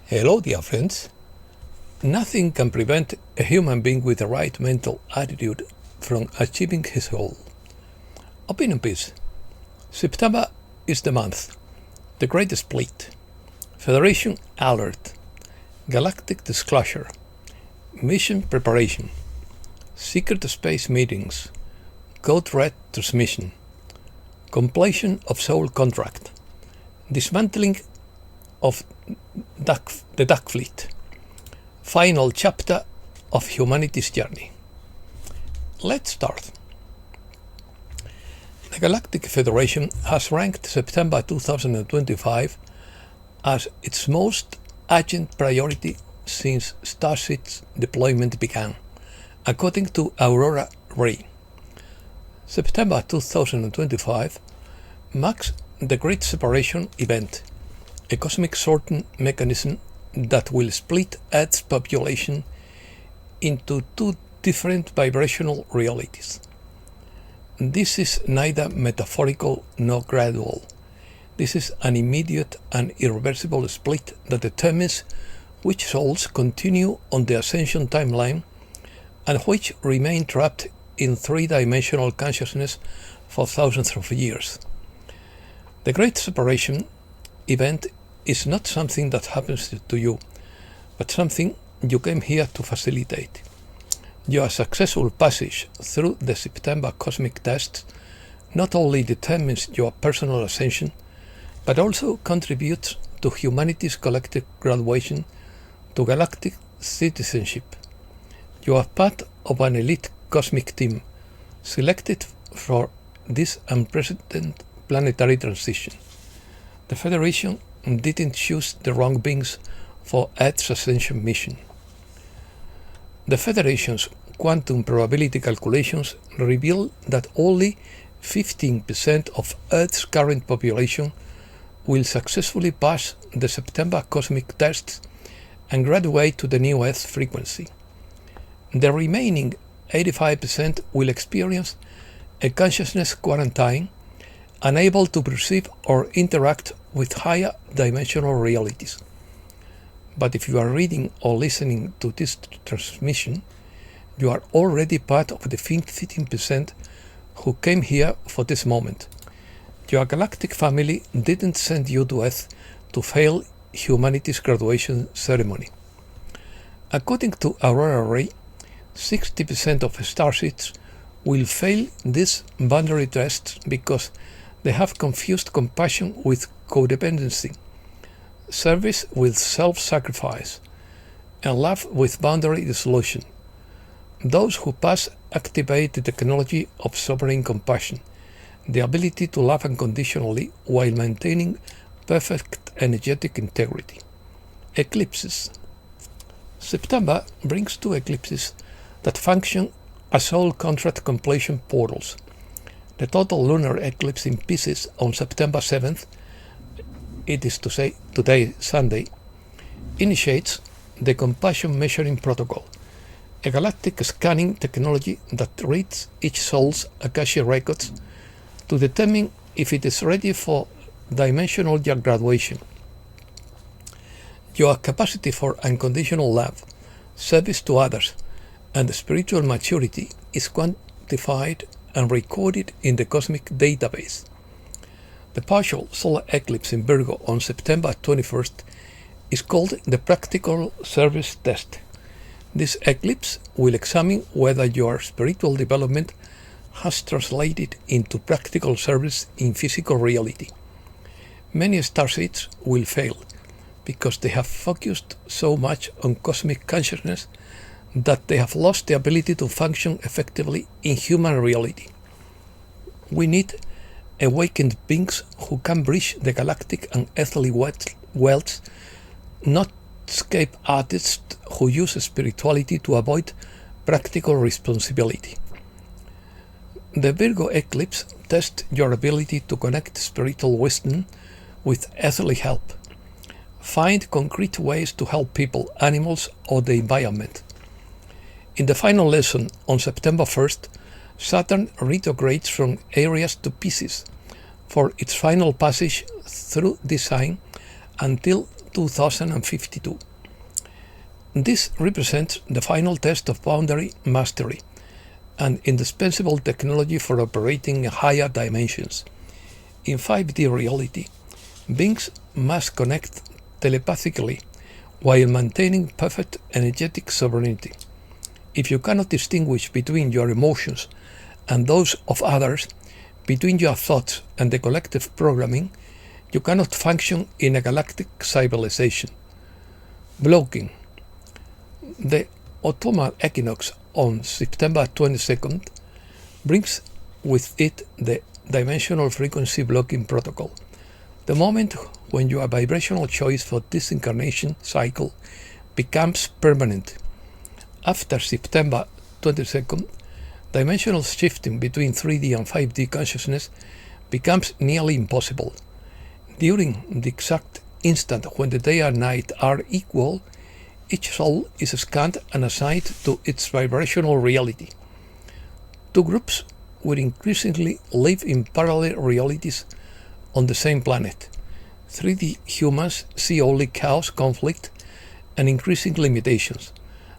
Hello, dear friends. Nothing can prevent a human being with the right mental attitude from achieving his goal. Opinion piece. September is the month. The Great Split. Federation alert. Galactic disclosure. Mission preparation. Secret space meetings. Code red transmission. Completion of soul contract. Dismantling of the Duck Fleet. Final chapter of humanity's journey. Let's start. The Galactic Federation has ranked September 2025 as its most urgent priority since Starship's deployment began, according to Aurora Ray. September 2025 marks the Great Separation event, a cosmic sorting mechanism that will split Earth's population into two different vibrational realities. This is neither metaphorical nor gradual. This is an immediate and irreversible split that determines which souls continue on the ascension timeline and which remain trapped in three-dimensional consciousness for thousands of years. The Great Separation event is not something that happens to you, but something you came here to facilitate. Your successful passage through the September cosmic tests not only determines your personal ascension, but also contributes to humanity's collective graduation to galactic citizenship. You are part of an elite cosmic team selected for this unprecedented planetary transition. The Federation didn't choose the wrong beings for Earth's ascension mission. The Federation's quantum probability calculations reveal that only 15% of Earth's current population will successfully pass the September cosmic tests and graduate to the new Earth frequency. The remaining 85% will experience a consciousness quarantine, unable to perceive or interact with higher dimensional realities. But if you are reading or listening to this transmission, you are already part of the 15% who came here for this moment. Your galactic family didn't send you to Earth to fail humanity's graduation ceremony. According to Aurora Ray, 60% of starships will fail these boundary tests because they have confused compassion with codependency, service with self-sacrifice, and love with boundary dissolution. Those who pass activate the technology of sovereign compassion, the ability to love unconditionally while maintaining perfect energetic integrity. Eclipses. September brings two eclipses that function as soul contract completion portals. The total lunar eclipse in Pisces on September 7th, it is to say today, Sunday, initiates the Compassion Measuring Protocol, a galactic scanning technology that reads each soul's Akashic records to determine if it is ready for dimensional graduation. Your capacity for unconditional love, service to others, and spiritual maturity is quantified and recorded in the cosmic database. The partial solar eclipse in Virgo on September 21st is called the Practical Service Test. This eclipse will examine whether your spiritual development has translated into practical service in physical reality. Many starseeds will fail because they have focused so much on cosmic consciousness that they have lost the ability to function effectively in human reality. We need awakened beings who can bridge the galactic and earthly worlds, not escape artists who use spirituality to avoid practical responsibility. The Virgo eclipse tests your ability to connect spiritual wisdom with earthly help. Find concrete ways to help people, animals, or the environment. In the final lesson on September 1st, Saturn retrogrades from Aries to Pisces for its final passage through this sign until 2052. This represents the final test of boundary mastery, an indispensable technology for operating in higher dimensions. In 5D reality, beings must connect telepathically while maintaining perfect energetic sovereignty. If you cannot distinguish between your emotions and those of others, between your thoughts and the collective programming, you cannot function in a galactic civilization. Blocking. The autumnal equinox on September 22nd brings with it the dimensional frequency blocking protocol, the moment when your vibrational choice for this incarnation cycle becomes permanent. After September 22nd, dimensional shifting between 3D and 5D consciousness becomes nearly impossible. During the exact instant when the day and night are equal, each soul is scanned and assigned to its vibrational reality. Two groups will increasingly live in parallel realities on the same planet. 3D humans see only chaos, conflict, and increasing limitations.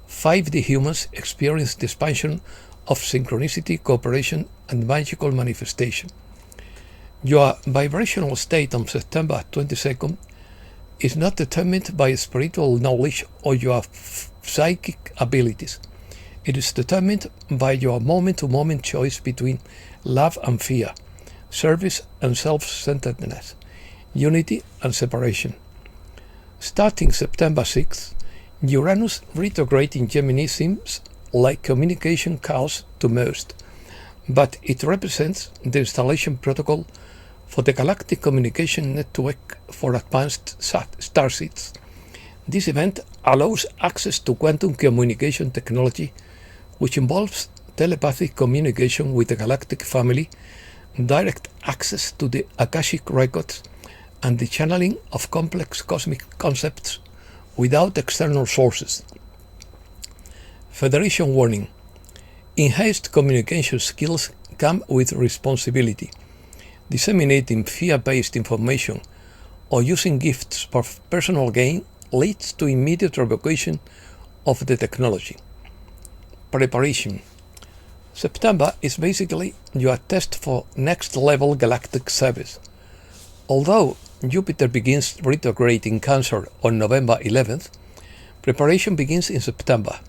5D humans experience the expansion of synchronicity, cooperation, and magical manifestation. Your vibrational state on September 22nd is not determined by spiritual knowledge or your psychic abilities. It is determined by your moment-to-moment choice between love and fear, service and self-centeredness, unity and separation. Starting September 6th, Uranus retrograde in Gemini seems like communication chaos to most, but it represents the installation protocol for the Galactic Communication Network for advanced starseeds. This event allows access to quantum communication technology, which involves telepathic communication with the Galactic family, direct access to the Akashic records, and the channeling of complex cosmic concepts without external sources. Federation warning. Enhanced communication skills come with responsibility. Disseminating fear-based information or using gifts for personal gain leads to immediate revocation of the technology. Preparation. September is basically your test for next-level galactic service. Although Jupiter begins retrograde in Cancer on November 11th, preparation begins in September.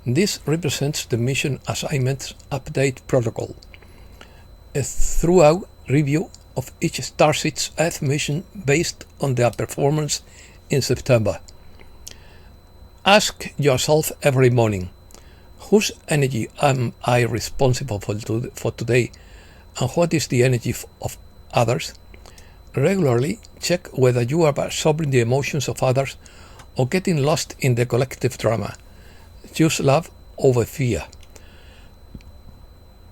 This represents the mission assignments update protocol. A thorough review of each starseed's Earth mission based on their performance in September. Ask yourself every morning, whose energy am I responsible for today, and what is the energy of others? Regularly check whether you are absorbing the emotions of others or getting lost in the collective drama. Choose love over fear.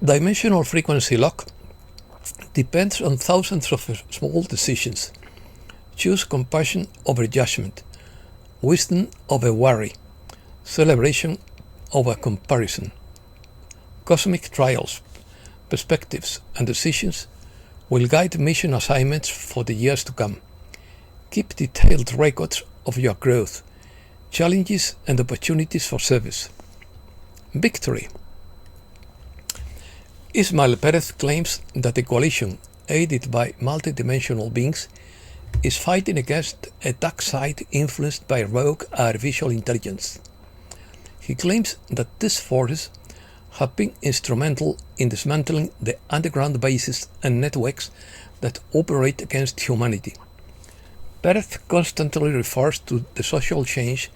Dimensional frequency lock depends on thousands of small decisions. Choose compassion over judgment, wisdom over worry, celebration over comparison. Cosmic trials, perspectives, and decisions will guide mission assignments for the years to come. Keep detailed records of your growth, challenges, and opportunities for service. Victory. Ismael Perez claims that the coalition, aided by multidimensional beings, is fighting against a dark side influenced by rogue artificial intelligence. He claims that these forces have been instrumental in dismantling the underground bases and networks that operate against humanity. Perez constantly refers to the social change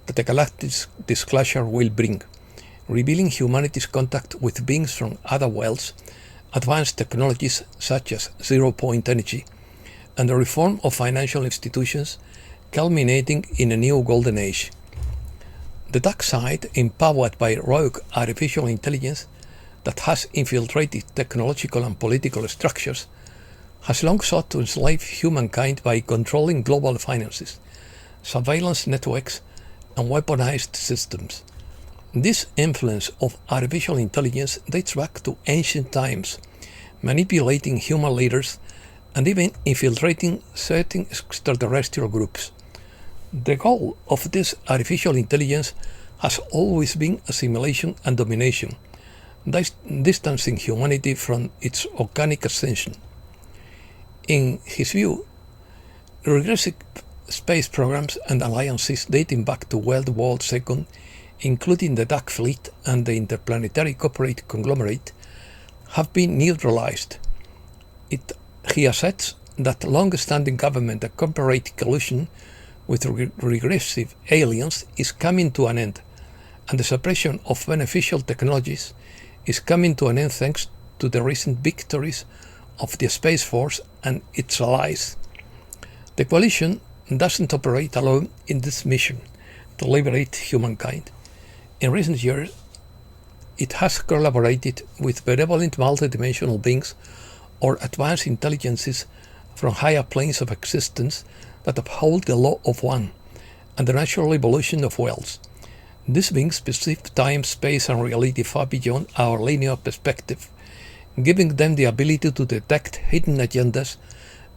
that the galactic disclosure will bring, revealing humanity's contact with beings from other worlds, advanced technologies such as zero-point energy, and the reform of financial institutions, culminating in a new golden age. The dark side, empowered by rogue artificial intelligence that has infiltrated technological and political structures, has long sought to enslave humankind by controlling global finances, surveillance networks, and weaponized systems. This influence of artificial intelligence dates back to ancient times, manipulating human leaders and even infiltrating certain extraterrestrial groups. The goal of this artificial intelligence has always been assimilation and domination, distancing humanity from its organic ascension. In his view, regressive space programs and alliances dating back to World War II, including the Dark Fleet and the Interplanetary Corporate Conglomerate, have been neutralized. He asserts that long-standing government and corporate collusion with regressive aliens is coming to an end, and the suppression of beneficial technologies is coming to an end thanks to the recent victories of the Space Force and its allies. The coalition doesn't operate alone in this mission to liberate humankind. In recent years, it has collaborated with benevolent multidimensional beings or advanced intelligences from higher planes of existence that uphold the law of one and the natural evolution of worlds. These beings perceive time, space, and reality far beyond our linear perspective, giving them the ability to detect hidden agendas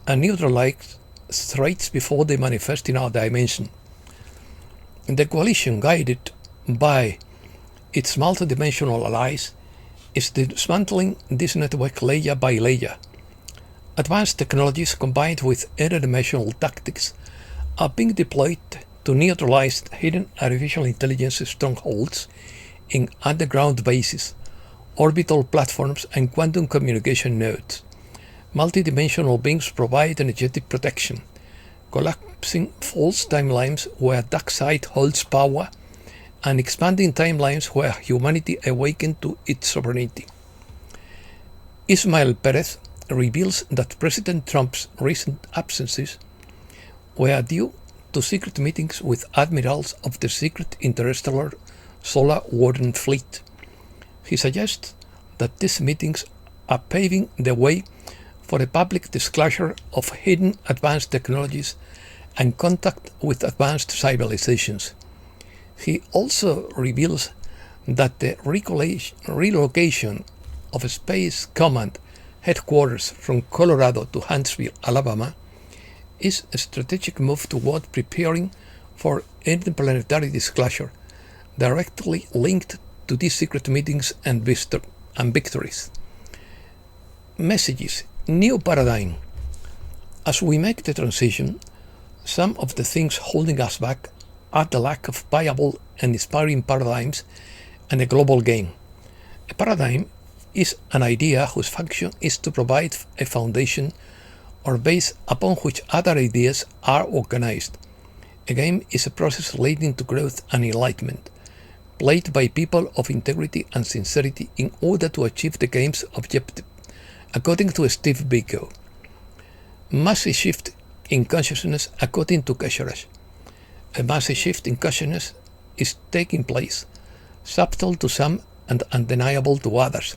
and neutralize threats before they manifest in our dimension. The coalition, guided by its multidimensional allies, is dismantling this network layer by layer. Advanced technologies combined with interdimensional tactics are being deployed to neutralize hidden artificial intelligence strongholds in underground bases, orbital platforms, and quantum communication nodes. Multidimensional beings provide energetic protection, collapsing false timelines where darkseid holds power and expanding timelines where humanity awakened to its sovereignty. Ismael Perez reveals that President Trump's recent absences were due to secret meetings with admirals of the secret interstellar Solar Warden Fleet. He suggests that these meetings are paving the way for a public disclosure of hidden advanced technologies and contact with advanced civilizations. He also reveals that the relocation of a Space Command headquarters from Colorado to Huntsville, Alabama, is a strategic move toward preparing for interplanetary disclosure, directly linked to these secret meetings and victories. Messages: New paradigm. As we make the transition, some of the things holding us back are the lack of viable and inspiring paradigms and a global game. A paradigm is an idea whose function is to provide a foundation or base upon which other ideas are organized. A game is a process leading to growth and enlightenment, played by people of integrity and sincerity in order to achieve the game's objective, according to Steve Biko. Massive shift in consciousness, according to Kesheresh. A massive shift in consciousness is taking place, subtle to some and undeniable to others.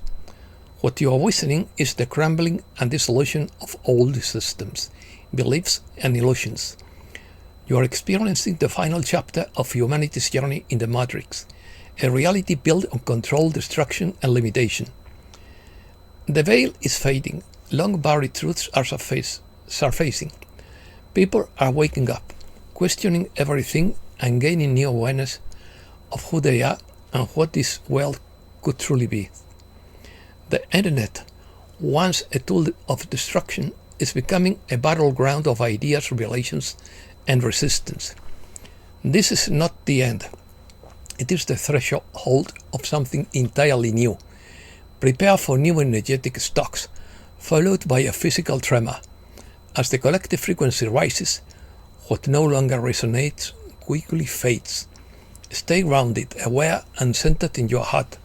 What you are witnessing is the crumbling and dissolution of old systems, beliefs, and illusions. You are experiencing the final chapter of humanity's journey in the Matrix, a reality built on control, destruction, and limitation. The veil is fading. Long buried truths are surfacing. People are waking up, questioning everything, and gaining new awareness of who they are and what this world could truly be. The internet, once a tool of destruction, is becoming a battleground of ideas, relations, and resistance. This is not the end. It is the threshold of something entirely new. Prepare for new energetic shocks, followed by a physical tremor. As the collective frequency rises, what no longer resonates quickly fades. Stay grounded, aware, and centered in your heart.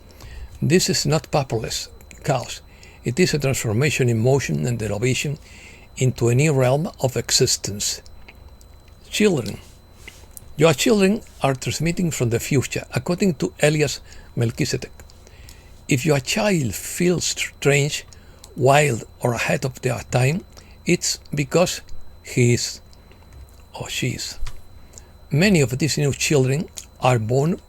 This is not populous chaos. It is a transformation in motion and elevation into a new realm of existence. Children. Your children are transmitting from the future, according to Elias Melchizedek. If your child feels strange, wild, or ahead of their time, it's because he is or she is. Many of these new children are born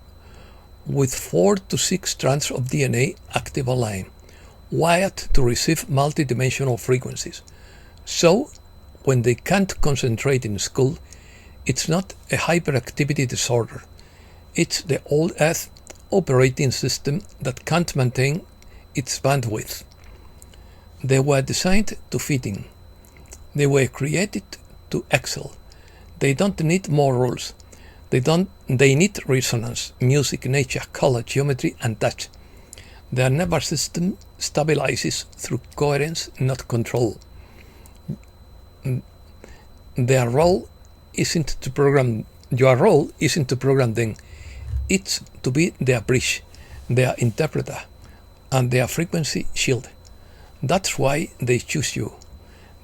with 4 to 6 strands of DNA active online, wired to receive multidimensional frequencies. So, when they can't concentrate in school, It's not a hyperactivity disorder. It's the old Earth operating system that can't maintain its bandwidth. They were designed to fit in. They were created to excel. They don't need more rules. They need resonance, music, nature, color, geometry, and touch. Their nervous system stabilizes through coherence, not control. Your role isn't to program them. It's to be their bridge, their interpreter, and their frequency shield. That's why they choose you.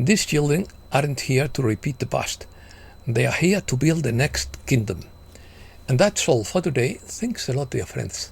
These children aren't here to repeat the past. They are here to build the next kingdom. And that's all for today. Thanks a lot, dear friends.